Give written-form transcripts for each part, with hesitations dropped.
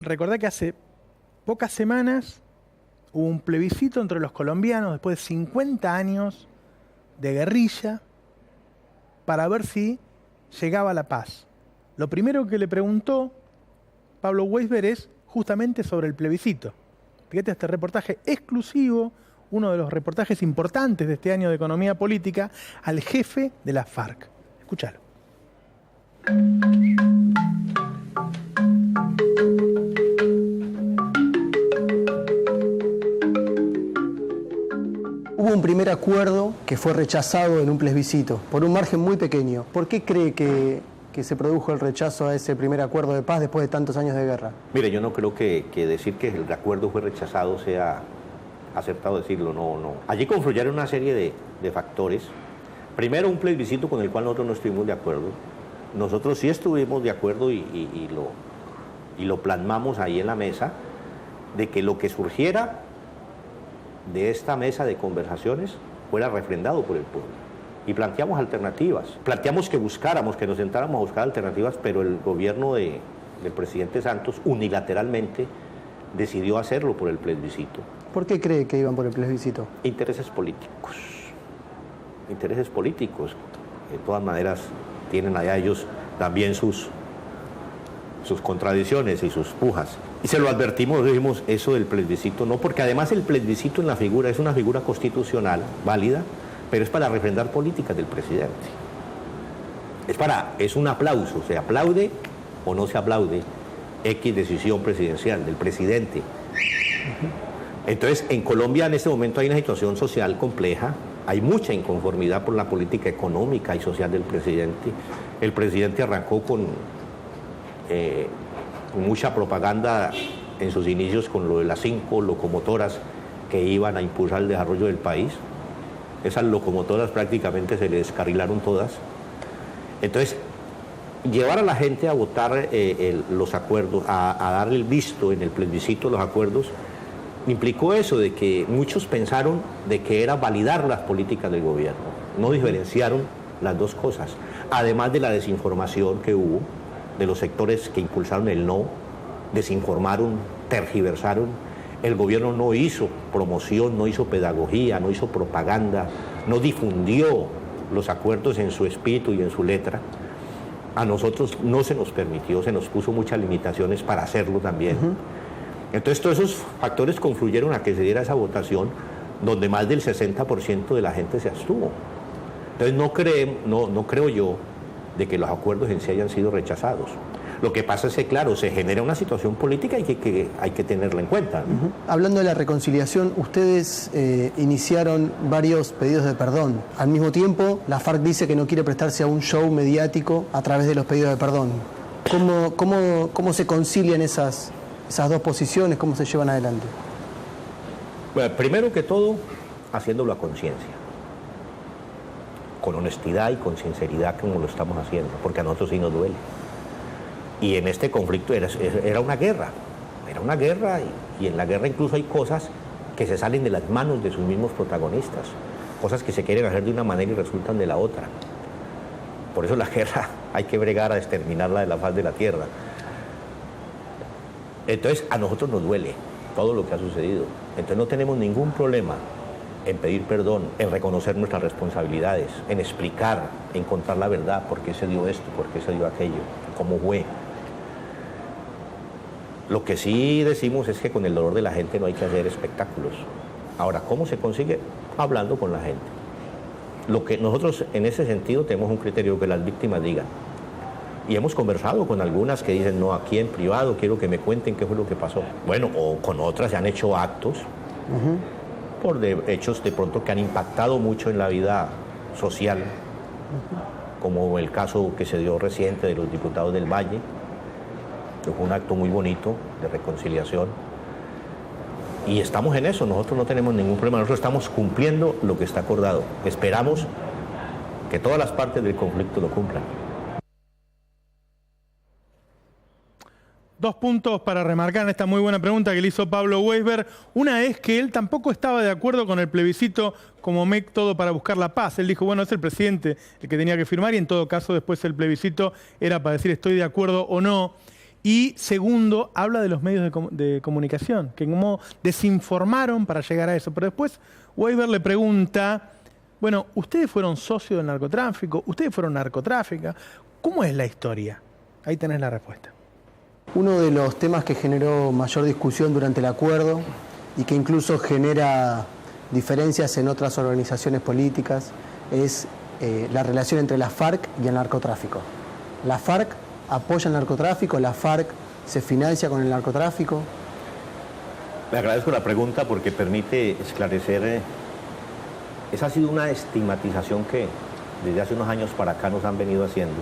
Recordá que hace pocas semanas hubo un plebiscito entre los colombianos después de 50 años de guerrilla para ver si llegaba la paz. Lo primero que le preguntó Pablo Weisberg es justamente sobre el plebiscito. Fíjate este reportaje exclusivo, uno de los reportajes importantes de este año de economía política, al jefe de la FARC. Escúchalo. Hubo un primer acuerdo que fue rechazado en un plebiscito, por un margen muy pequeño. ¿Por qué cree que se produjo el rechazo a ese primer acuerdo de paz después de tantos años de guerra? Mire, yo no creo que decir que el acuerdo fue rechazado sea acertado decirlo, no. Allí confluyeron una serie de factores. Primero, un plebiscito con el cual nosotros no estuvimos de acuerdo. Nosotros sí estuvimos de acuerdo y lo plasmamos ahí en la mesa, de que lo que surgiera de esta mesa de conversaciones fuera refrendado por el pueblo. Y planteamos alternativas, planteamos que buscáramos, que nos sentáramos a buscar alternativas, pero el gobierno del presidente Santos unilateralmente decidió hacerlo por el plebiscito. ¿Por qué cree que iban por el plebiscito? Intereses políticos. Intereses políticos. De todas maneras, tienen allá ellos también sus contradicciones y sus pujas. Y se lo advertimos, dijimos, eso del plebiscito no, porque además el plebiscito en la figura es una figura constitucional válida, pero es para refrendar políticas del presidente. Es un aplauso, se aplaude o no se aplaude X decisión presidencial del presidente. Entonces, en Colombia en este momento hay una situación social compleja, hay mucha inconformidad por la política económica y social del presidente. El presidente arrancó con mucha propaganda en sus inicios con lo de las 5 locomotoras que iban a impulsar el desarrollo del país. Esas locomotoras prácticamente se les descarrilaron todas. Entonces, llevar a la gente a votar los acuerdos, a darle el visto en el plebiscito los acuerdos, implicó eso, de que muchos pensaron de que era validar las políticas del gobierno. No diferenciaron las dos cosas. Además de la desinformación que hubo, de los sectores que impulsaron el no, desinformaron, tergiversaron. El gobierno no hizo promoción, no hizo pedagogía, no hizo propaganda, no difundió los acuerdos en su espíritu y en su letra. A nosotros no se nos permitió, se nos puso muchas limitaciones para hacerlo también. Entonces todos esos factores confluyeron a que se diera esa votación donde más del 60% de la gente se abstuvo. Entonces no creo yo de que los acuerdos en sí hayan sido rechazados. Lo que pasa es que, claro, se genera una situación política y que hay que tenerla en cuenta. Hablando de la reconciliación, ustedes iniciaron varios pedidos de perdón. Al mismo tiempo, la FARC dice que no quiere prestarse a un show mediático a través de los pedidos de perdón. ¿Cómo se concilian esas dos posiciones? ¿Cómo se llevan adelante? Bueno, primero que todo, haciéndolo a conciencia, con honestidad y con sinceridad como lo estamos haciendo, porque a nosotros sí nos duele. Y en este conflicto era una guerra, y en la guerra incluso hay cosas que se salen de las manos de sus mismos protagonistas, cosas que se quieren hacer de una manera y resultan de la otra. Por eso la guerra hay que bregar a exterminarla de la faz de la tierra. Entonces a nosotros nos duele todo lo que ha sucedido, entonces no tenemos ningún problema en pedir perdón, en reconocer nuestras responsabilidades, en explicar, en contar la verdad, por qué se dio esto, por qué se dio aquello, cómo fue. Lo que sí decimos es que con el dolor de la gente no hay que hacer espectáculos. Ahora, ¿cómo se consigue? Hablando con la gente. Lo que nosotros en ese sentido tenemos un criterio que las víctimas digan. Y hemos conversado con algunas que dicen, no, aquí en privado quiero que me cuenten qué fue lo que pasó. Bueno, o con otras se han hecho actos por hechos de pronto que han impactado mucho en la vida social, como el caso que se dio reciente de los diputados del Valle, que fue un acto muy bonito de reconciliación. Y estamos en eso, nosotros no tenemos ningún problema, nosotros estamos cumpliendo lo que está acordado. Esperamos que todas las partes del conflicto lo cumplan. 2 puntos para remarcar en esta muy buena pregunta que le hizo Pablo Weisberg. Una es que él tampoco estaba de acuerdo con el plebiscito como método para buscar la paz. Él dijo, bueno, es el presidente el que tenía que firmar y en todo caso después el plebiscito era para decir estoy de acuerdo o no. Y segundo, habla de los medios de comunicación, que como desinformaron para llegar a eso. Pero después Weisberg le pregunta, bueno, ¿ustedes fueron socios del narcotráfico? ¿Ustedes fueron narcotráfico? ¿Cómo es la historia? Ahí tenés la respuesta. Uno de los temas que generó mayor discusión durante el acuerdo y que incluso genera diferencias en otras organizaciones políticas es la relación entre la FARC y el narcotráfico. La FARC apoya el narcotráfico, la FARC se financia con el narcotráfico. Le agradezco la pregunta porque permite esclarecer. Esa ha sido una estigmatización que desde hace unos años para acá nos han venido haciendo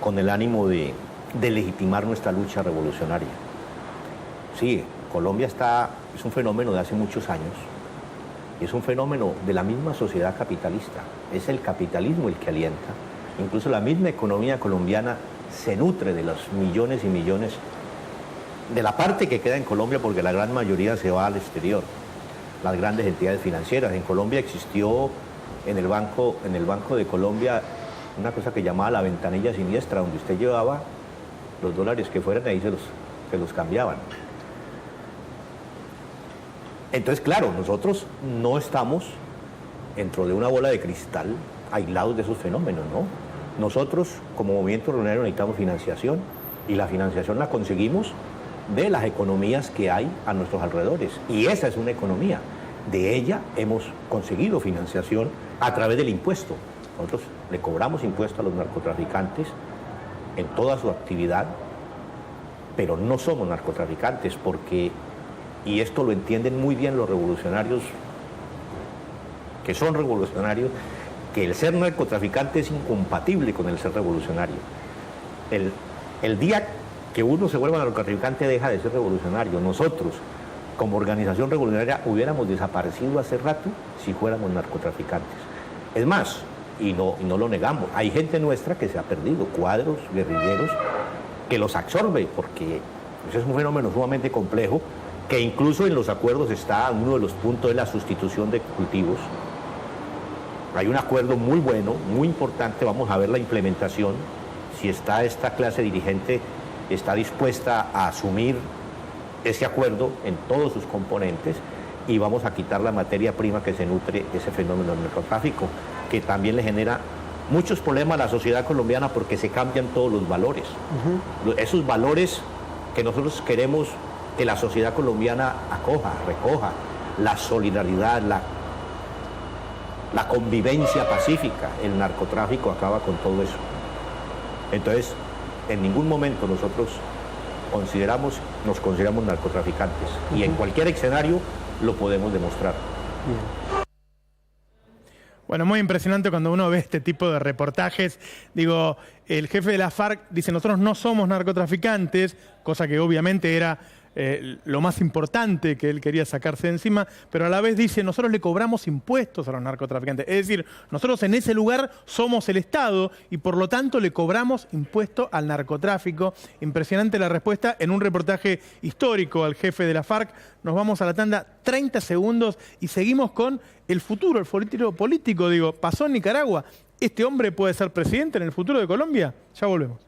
con el ánimo de legitimar nuestra lucha revolucionaria. Sí, Colombia es un fenómeno de hace muchos años y es un fenómeno de la misma sociedad capitalista. Es el capitalismo el que alienta. Incluso la misma economía colombiana se nutre de los millones y millones de la parte que queda en Colombia, porque la gran mayoría se va al exterior. Las grandes entidades financieras. En Colombia existió en el Banco de Colombia una cosa que llamaba la ventanilla siniestra, donde usted llevaba los dólares que fueran, ahí se los cambiaban. Entonces, claro, nosotros no estamos dentro de una bola de cristal aislados de esos fenómenos, ¿no? Nosotros, como movimiento revolucionario, necesitamos financiación, y la financiación la conseguimos de las economías que hay a nuestros alrededores. Y esa es una economía. De ella hemos conseguido financiación a través del impuesto. Nosotros le cobramos impuesto a los narcotraficantes en toda su actividad, pero no somos narcotraficantes porque, y esto lo entienden muy bien los revolucionarios, que son revolucionarios, que el ser narcotraficante es incompatible con el ser revolucionario. El día que uno se vuelva narcotraficante deja de ser revolucionario. Nosotros, como organización revolucionaria, hubiéramos desaparecido hace rato si fuéramos narcotraficantes. Es más, y no lo negamos, hay gente nuestra que se ha perdido, cuadros guerrilleros, que los absorbe, porque ese es un fenómeno sumamente complejo, que incluso en los acuerdos está uno de los puntos de la sustitución de cultivos. Hay un acuerdo muy bueno, muy importante, vamos a ver la implementación, si esta clase dirigente está dispuesta a asumir ese acuerdo en todos sus componentes, y vamos a quitar la materia prima que se nutre ese fenómeno del narcotráfico, que también le genera muchos problemas a la sociedad colombiana porque se cambian todos los valores. Esos valores que nosotros queremos que la sociedad colombiana acoja, recoja, la solidaridad, la convivencia pacífica. El narcotráfico acaba con todo eso. Entonces, en ningún momento nosotros nos consideramos narcotraficantes, y en cualquier escenario lo podemos demostrar. Bien. Bueno, muy impresionante cuando uno ve este tipo de reportajes. Digo, el jefe de la FARC dice, nosotros no somos narcotraficantes, cosa que obviamente era lo más importante que él quería sacarse de encima, pero a la vez dice, nosotros le cobramos impuestos a los narcotraficantes. Es decir, nosotros en ese lugar somos el Estado y por lo tanto le cobramos impuesto al narcotráfico. Impresionante la respuesta en un reportaje histórico al jefe de la FARC. Nos vamos a la tanda, 30 segundos, y seguimos con el futuro, el futuro político. Digo, pasó en Nicaragua. ¿Este hombre puede ser presidente en el futuro de Colombia? Ya volvemos.